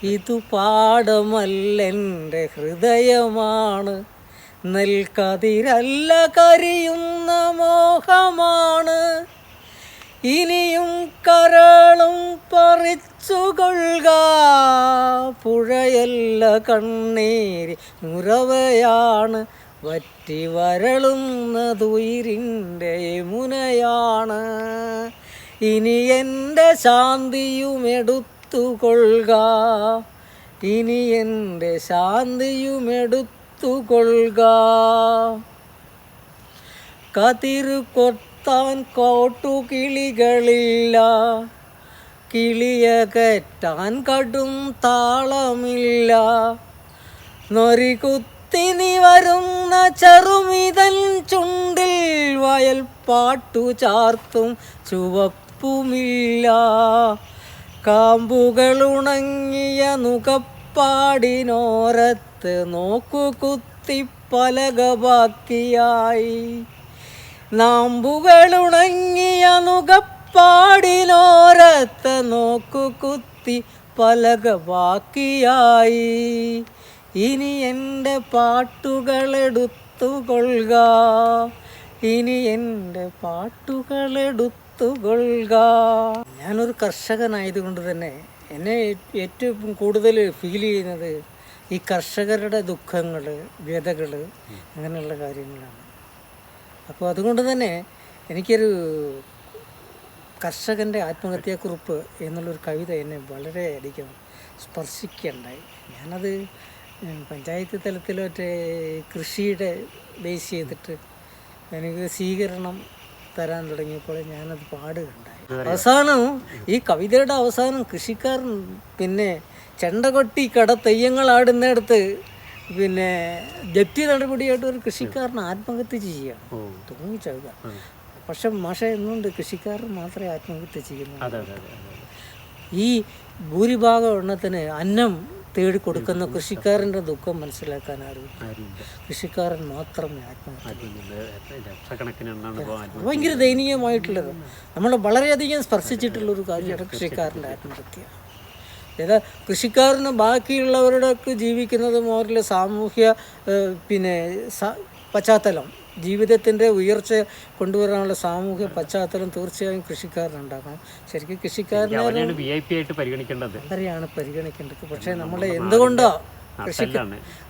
ഇതു പാടമല്ലെൻ്റെ ഹൃദയമാണ്, നെൽക്കതിരല്ല കരിയുന്ന മോഹമാണ്. ഇനിയും കരളും പറിച്ചുകൊള്ളുക, പുഴയല്ല കണ്ണീര് നുരവയാണ്, വറ്റി വരളുന്നതുയിരിൻ്റെ മുനയാണ്. ഇനി എൻ്റെ ശാന്തിയുമെടുത്തുകൊള്ളുക, ഇനി എൻ്റെ ശാന്തിയുമെടുത്തുകൊള്ളുക. കതിരു കൊത്താൻ കോട്ടുകിളികളില്ല, കിളിയകറ്റാൻ കടും താളമില്ല. നൊറികുത്തി നീ വരുന്ന ചെറുമിതൻ ചുണ്ടിൽ വയൽ പാട്ടു ചാർത്തും ചുവപ്പുമില്ല. കാമ്പുകളുണങ്ങിയ നുകപ്പാടിനോരത്ത് നോക്കുകുത്തി പലക ബാക്കിയായി. നാമ്പുകളുണങ്ങിയ നുകപ്പാടിനോരത്ത് നോക്കുകുത്തി പലക ബാക്കിയായി. ഇനി എൻ്റെ പാട്ടുകളെടുത്തുകൊള്ളുക, ഇനി എൻ്റെ പാട്ടുകളെടുത്തുകൊള്ളുക. ഞാനൊരു കർഷകനായതുകൊണ്ട് തന്നെ എന്നെ ഏറ്റവും കൂടുതൽ ഫീൽ ചെയ്യുന്നത് ഈ കർഷകരുടെ ദുഃഖങ്ങൾ, വ്യതകൾ, അങ്ങനെയുള്ള കാര്യങ്ങളാണ്. അപ്പോൾ അതുകൊണ്ട് തന്നെ എനിക്കൊരു കർഷകൻ്റെ ആത്മഹത്യാക്കുറിപ്പ് എന്നുള്ളൊരു കവിത എന്നെ വളരെയധികം സ്പർശിക്കുകയുണ്ടായി. ഞാനത് പഞ്ചായത്ത് തലത്തിലൊക്കെ കൃഷിയുടെ ബേസ് ചെയ്തിട്ട് എനിക്ക് സ്വീകരണം തരാൻ തുടങ്ങിയപ്പോൾ ഞാനത് പാടുകയുണ്ടായി. അവസാനം ഈ കവിതയുടെ അവസാനം കൃഷിക്കാരൻ പിന്നെ ചെണ്ട കൊട്ടി കട തെയ്യങ്ങളാടുന്നിടത്ത് പിന്നെ ജപ്തി നടപടിയായിട്ട് ഒരു കൃഷിക്കാരൻ ആത്മഹത്യ ചെയ്യുകയാണ്, തൂങ്ങിച്ചഴുക. പക്ഷെ മാഷ എന്നുകൊണ്ട് കൃഷിക്കാരൻ മാത്രമേ ആത്മഹത്യ ചെയ്യുന്നു. ഈ ഭൂരിഭാഗം എണ്ണത്തിന് അന്നം തേടി കൊടുക്കുന്ന കൃഷിക്കാരൻ്റെ ദുഃഖം മനസ്സിലാക്കാൻ അറിയില്ല. കൃഷിക്കാരൻ മാത്രമേ ആത്മഹത്യ. ഭയങ്കര ദയനീയമായിട്ടുള്ളത്, നമ്മളെ വളരെയധികം സ്പർശിച്ചിട്ടുള്ളൊരു കാര്യമാണ് കൃഷിക്കാരൻ്റെ ആത്മഹത്യ. ഏതാ കൃഷിക്കാരന് ബാക്കിയുള്ളവരുടെയൊക്കെ ജീവിക്കുന്നതും അവരുടെ സാമൂഹ്യ പിന്നെ പശ്ചാത്തലം, ജീവിതത്തിൻ്റെ ഉയർച്ച കൊണ്ടുവരാനുള്ള സാമൂഹ്യ പശ്ചാത്തലം തീർച്ചയായും കൃഷിക്കാരനുണ്ടാക്കണം. ശരിക്കും കൃഷിക്കാരനെയാണ് പരിഗണിക്കേണ്ടത്. പക്ഷേ നമ്മൾ എന്തുകൊണ്ടാണ്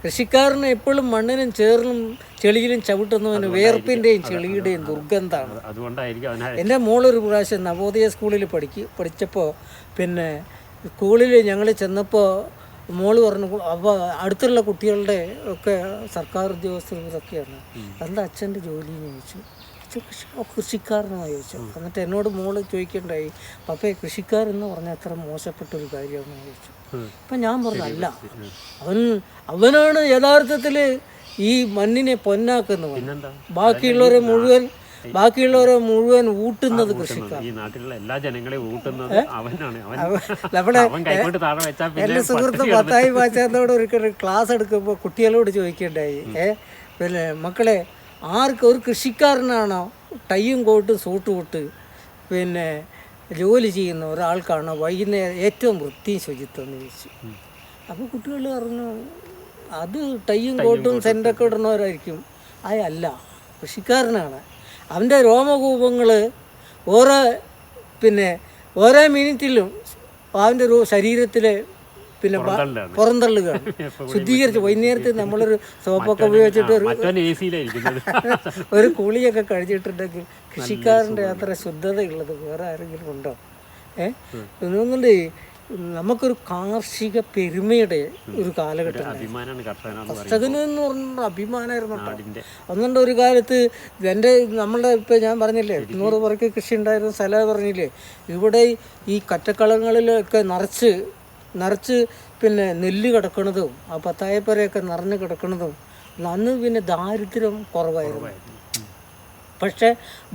കൃഷിക്കാരന് എപ്പോഴും മണ്ണിനും ചേറിനും ചെളിയിലും ചവിട്ടുന്നവന് വേർപ്പിൻ്റെയും ചെളിയുടെയും ദുർഗന്ധമാണ്. എൻ്റെ മോളൊരു പ്രാവശ്യം നവോദയ സ്കൂളിൽ പഠിച്ചപ്പോൾ പിന്നെ സ്കൂളിൽ ഞങ്ങൾ ചെന്നപ്പോൾ മോള് പറഞ്ഞു, അപ്പോൾ അടുത്തുള്ള കുട്ടികളുടെ ഒക്കെ സർക്കാർ ഉദ്യോഗസ്ഥരൊക്കെയാണ്. എന്താ അച്ഛൻ്റെ ജോലി എന്ന് ചോദിച്ചു. കൃഷിക്കാരനാണ് ചോദിച്ചു. എന്നിട്ട് എന്നോട് മോള് ചോദിക്കണ്ടായി, പപ്പയെ കൃഷിക്കാരെന്ന് പറഞ്ഞാൽ അത്ര മോശപ്പെട്ടൊരു കാര്യമാണെന്ന് ചോദിച്ചു. അപ്പം ഞാൻ പറഞ്ഞു, അല്ല, അവനാണ് യഥാർത്ഥത്തിൽ ഈ മണ്ണിനെ പൊന്നാക്കുന്നവൻ. ബാക്കിയുള്ളവരെ മുഴുവൻ ഊട്ടുന്നത് കൃഷിക്കാർ. എൻ്റെ സുഹൃത്ത് പത്തായി പാച്ചാത്തോട് ഒരിക്കൽ ക്ലാസ് എടുക്കുമ്പോൾ കുട്ടികളോട് ചോദിക്കേണ്ടായി, പിന്നെ മക്കളെ, ഒരു കൃഷിക്കാരനാണോ ടൈയും കോട്ട് സൂട്ട് വിട്ട് പിന്നെ ജോലി ചെയ്യുന്ന ഒരാൾക്കാണോ വൈകുന്നേരം ഏറ്റവും വൃത്തിയും ശുചിത്വം എന്ന് ചോദിച്ചു. അപ്പോൾ കുട്ടികൾ പറഞ്ഞു, അത് ടൈയും കോട്ടും സെൻ്റൊക്കെ ഇടുന്നവരായിരിക്കും. അല്ല, കൃഷിക്കാരനാണ്. അവൻ്റെ രോമകൂപങ്ങൾ ഓരോ മിനിറ്റിലും അവൻ്റെ ശരീരത്തിലെ പിന്നെ പുറന്തള്ളുകയാണ് ശുദ്ധീകരിച്ച്. വൈകുന്നേരത്ത് നമ്മളൊരു സോപ്പൊക്കെ ഉപയോഗിച്ചിട്ട് ഒരു കുളിയൊക്കെ കഴിച്ചിട്ടുണ്ടെങ്കിൽ കൃഷിക്കാരൻ്റെ അത്ര ശുദ്ധതയുള്ളത് വേറെ ആരെങ്കിലും ഉണ്ടോ? ഒന്നുകൊണ്ട് നമുക്കൊരു കാർഷിക പെരുമയുടെ ഒരു കാലഘട്ടം. കർഷകന് എന്ന് പറഞ്ഞ അഭിമാനമായിരുന്നു. അതുകൊണ്ട് ഒരു കാലത്ത് നമ്മളുടെ ഇപ്പം ഞാൻ പറഞ്ഞില്ലേ 100 പേർക്ക് കൃഷി ഉണ്ടായിരുന്ന സ്ഥലം പറഞ്ഞില്ലേ, ഇവിടെ ഈ കറ്റക്കളങ്ങളിലൊക്കെ നിറച്ച് പിന്നെ നെല്ല് കിടക്കണതും ആ പത്തായപ്പരയൊക്കെ നിറഞ്ഞ് കിടക്കണതും. അന്ന് പിന്നെ ദാരിദ്ര്യം കുറവായിരുന്നു. പക്ഷെ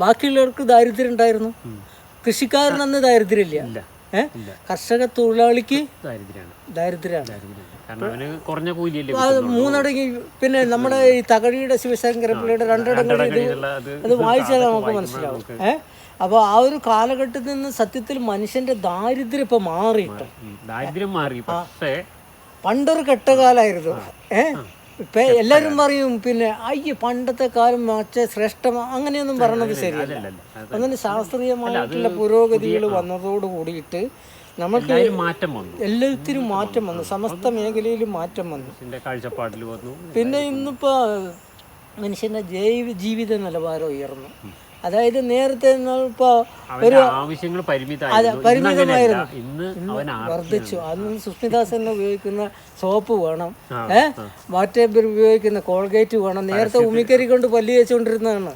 ബാക്കിയുള്ളവർക്ക് ദാരിദ്ര്യം ഉണ്ടായിരുന്നു. കൃഷിക്കാരൻ അന്ന് ദാരിദ്ര്യമില്ല. കർഷക തൊഴിലാളിക്ക് ദാരിദ്ര്യമാണ്. മൂന്നടങ്ങി പിന്നെ നമ്മുടെ ഈ തകഴിയുടെ ശിവശങ്കരപ്പിള്ളയുടെ 2 അത് വായിച്ചാൽ നമുക്ക് മനസ്സിലാവും. അപ്പോൾ ആ ഒരു കാലഘട്ടത്തിൽ നിന്ന് സത്യത്തിൽ മനുഷ്യൻ്റെ ദാരിദ്ര്യം ഇപ്പം മാറിയിട്ട് ദാരിദ്ര്യം മാറി. പക്ഷേ പണ്ടൊരു കെട്ടകാലമായിരുന്നു. ഇപ്പം എല്ലാവരും പറയും പിന്നെ അയ്യ പണ്ടത്തെ കാലം ശ്രേഷ്ഠം അങ്ങനെയൊന്നും പറയണത് ശരിയല്ല. അങ്ങനെ ശാസ്ത്രീയമായിട്ടുള്ള പുരോഗതികൾ വന്നതോട് കൂടിയിട്ട് നമുക്ക് മാറ്റം വന്നു, എല്ലാത്തിനും മാറ്റം വന്നു, സമസ്ത മേഖലയിലും മാറ്റം വന്നു, കാഴ്ചപ്പാടിൽ വന്നു. പിന്നെ ഇന്നിപ്പോൾ മനുഷ്യൻ്റെ ജീവിത നിലവാരം ഉയർന്നു. അതായത് നേരത്തെ ഇപ്പോൾ ഒരു ആവശ്യങ്ങൾ പരിമിതമായിരുന്നു, വർദ്ധിച്ചു. അന്ന് സുസ്മിതാസെന്നെ ഉപയോഗിക്കുന്ന സോപ്പ് വേണം, വാട്ടേബർ ഉപയോഗിക്കുന്ന കോൾഗേറ്റ് വേണം. നേരത്തെ ഉമിക്കരി കൊണ്ട് പല്ല് തേച്ചുകൊണ്ടിരുന്നതാണ്.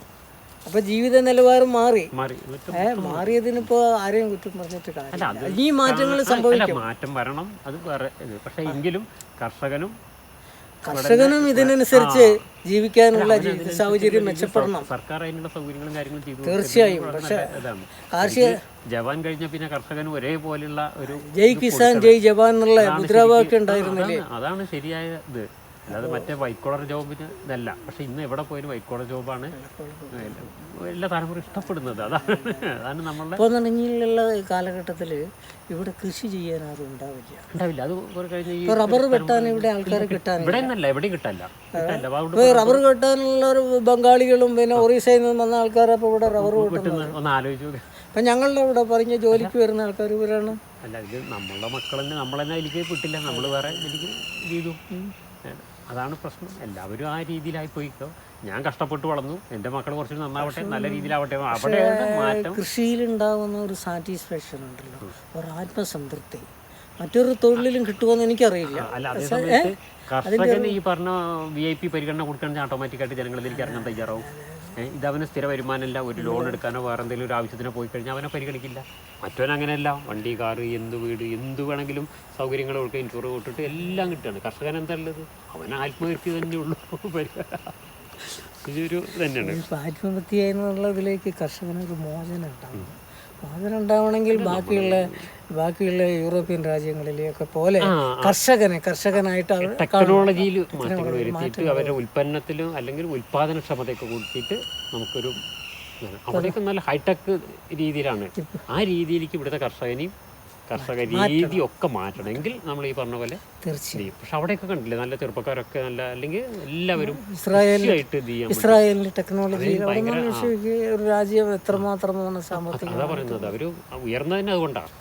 അപ്പൊ ജീവിത നിലവാരം മാറിയതിനിപ്പോ ആരെയും കുറ്റം പറഞ്ഞിട്ട് കാര്യമില്ല. ഈ മാറ്റങ്ങൾ സംഭവിക്കും, മാറ്റം വരണം, അത് വേറെ. പക്ഷെ എങ്കിലും കർഷകനും ഇതിനനുസരിച്ച് ജീവിക്കാനുള്ള സാഹചര്യം മെച്ചപ്പെടണം. സർക്കാർ അതിനുള്ള സൗകര്യങ്ങളും കാര്യങ്ങളും ചെയ്തു തീർച്ചയായും. പക്ഷെ കാർഷിക ജവാൻ കഴിഞ്ഞ പിന്നെ കർഷകനും ഒരേപോലെയുള്ള ഒരു ജയ് കിസാൻ ജയ് ജവാൻ എന്നുള്ള മുദ്രാവാക്യം ഉണ്ടായിരുന്നില്ലേ? അതാണ് ശരിയായ ഇത്. അല്ലാതെ മറ്റേ വൈറ്റ് കോളർ ജോബിന് ഇതല്ല. പക്ഷെ ഇന്ന് എവിടെ പോയാലും വൈറ്റ് കോളർ ജോബാണ് എല്ലാ തലമുറ ഇഷ്ടപ്പെടുന്നത്. അതാണ് നമ്മളുടെ ഇനിയുള്ള കാലഘട്ടത്തിൽ ഇവിടെ കൃഷി ചെയ്യാൻ ആരും ഉണ്ടാവില്ല. അത് കഴിഞ്ഞ റബ്ബർ വെട്ടാൻ ഇവിടെ ആൾക്കാരെ കിട്ടാൻ ഇവിടെ എവിടെയും കിട്ടല്ല. റബ്ബർ വെട്ടാനുള്ള ബംഗാളികളും പിന്നെ ഒറീസയിൽ നിന്ന് വന്ന ആൾക്കാരെ ഇപ്പോൾ ഇവിടെ റബ്ബർ വെട്ടുന്നത് ഒന്ന് ആലോചിച്ചു. അപ്പം ഞങ്ങളുടെ ഇവിടെ പറഞ്ഞ ജോലിക്ക് വരുന്ന ആൾക്കാർ ഇവരാണ്. അല്ല, ഇത് നമ്മളുടെ മക്കളെന്നെ നമ്മളെന്നെ അതിലേക്ക് വിട്ടില്ല, നമ്മൾ വേറെ ഇതിലേക്ക് ചെയ്തു. അതാണ് പ്രശ്നം. എല്ലാവരും ആ രീതിയിലായി പോയിക്കോ. ഞാൻ കഷ്ടപ്പെട്ട് വളർന്നു, എൻ്റെ മക്കൾ കുറച്ച് നന്നാവട്ടെ, നല്ല രീതിയിലാവട്ടെ. അവിടെ മാറ്റം കൃഷിയിലുണ്ടാകുന്ന ഒരു സാറ്റിസ്ഫാക്ഷൻ ഉണ്ടല്ലോ, ഒരു ആത്മസംതൃപ്തി മറ്റൊരു തൊഴിലിലും കിട്ടുമെന്ന് എനിക്കറിയില്ല. അല്ല, അതേസമയത്ത് കർഷകന് ഈ പറഞ്ഞ VIP പരിഗണന കൊടുക്കുകയാണെങ്കിൽ ഓട്ടോമാറ്റിക്കായിട്ട് ജനങ്ങളിലേക്ക് ഇറങ്ങാൻ തയ്യാറാവും. ഇതവന് സ്ഥിര വരുമാനമല്ല, ഒരു ലോൺ എടുക്കാനോ വേറെ എന്തെങ്കിലും ഒരു ആവശ്യത്തിനോ പോയി കഴിഞ്ഞാൽ അവനെ പരിഗണിക്കില്ല. മറ്റവൻ അങ്ങനെയല്ല, വണ്ടി, കാറ്, എന്ത് വീട്, എന്ത് വേണമെങ്കിലും സൗകര്യങ്ങൾ കൊടുക്കുക, ഇൻഷുർ കൊടുത്തിട്ട് എല്ലാം കിട്ടുകയാണ്. കർഷകൻ എന്താ ഉള്ളത്? അവൻ ആത്മഹത്യ തന്നെയുള്ളൂ. ഇതൊരു തന്നെയാണ് ആത്മഹത്യ എന്നുള്ളതിലേക്ക് കർഷകനൊരു മോചനം ഉണ്ടാവും. മോചനം ഉണ്ടാവണമെങ്കിൽ ബാക്കിയുള്ള യൂറോപ്യൻ രാജ്യങ്ങളിലെയൊക്കെ പോലെ കർഷകനായിട്ട് ടെക്നോളജിയിൽ മാറ്റങ്ങൾ വരുത്തിയിട്ട് അവരുടെ ഉൽപ്പന്നത്തിലും അല്ലെങ്കിൽ ഉൽപാദനക്ഷമതയൊക്കെ കൂട്ടിയിട്ട് നമുക്കൊരു അവിടെയൊക്കെ നല്ല ഹൈടെക് രീതിയിലാണ്. ആ രീതിയിലേക്ക് ഇവിടുത്തെ കർഷക രീതി ഒക്കെ മാറ്റണമെങ്കിൽ നമ്മൾ ഈ പറഞ്ഞ പോലെ തീർച്ചയായും. പക്ഷെ അവിടെയൊക്കെ കണ്ടില്ലേ, നല്ല ചെറുപ്പക്കാരൊക്കെ നല്ല, അല്ലെങ്കിൽ എല്ലാവരും ഇസ്രായേലിന്റെ ടെക്നോളജി ഒരു രാജ്യം എത്രമാത്രമാണ് സാമ്പത്തികം. അതാ പറയുന്നത്, അവര് ഉയർന്നതന്നെ അതുകൊണ്ടാണ്.